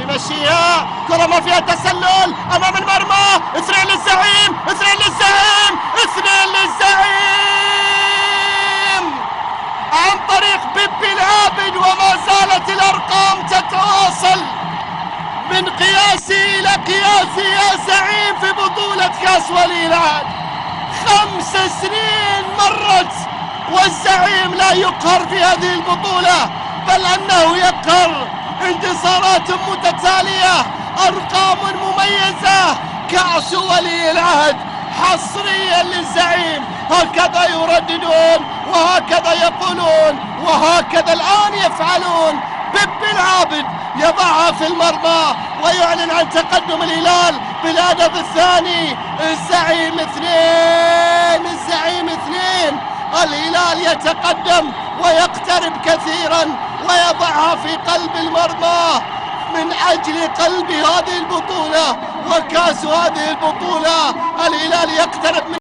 بمشيها، كرة ما فيها تسلل أمام المرمى، 2 للزعيم، 2 للزعيم، 2 للزعيم عن طريق بيبي العابد. وما زالت الأرقام تتواصل من قياسي إلى قياسي يا زعيم في بطولة كأس ولي العهد. 5 سنين مرت والزعيم لا يقهر في هذه البطولة، بل أنه يقهر. انتصارات متتالية، أرقام مميزة، كأس ولي العهد حصريا للزعيم. هكذا يرددون وهكذا يقولون وهكذا الآن يفعلون. بيبي العابد يضعها في المرمى ويعلن عن تقدم الهلال بالهدف الثاني. الزعيم 2، الزعيم 2. الهلال يتقدم ويقترب كثيرا ويضعها في قلب المرمى من أجل قلب هذه البطولة وكأس هذه البطولة. الهلال يقترب من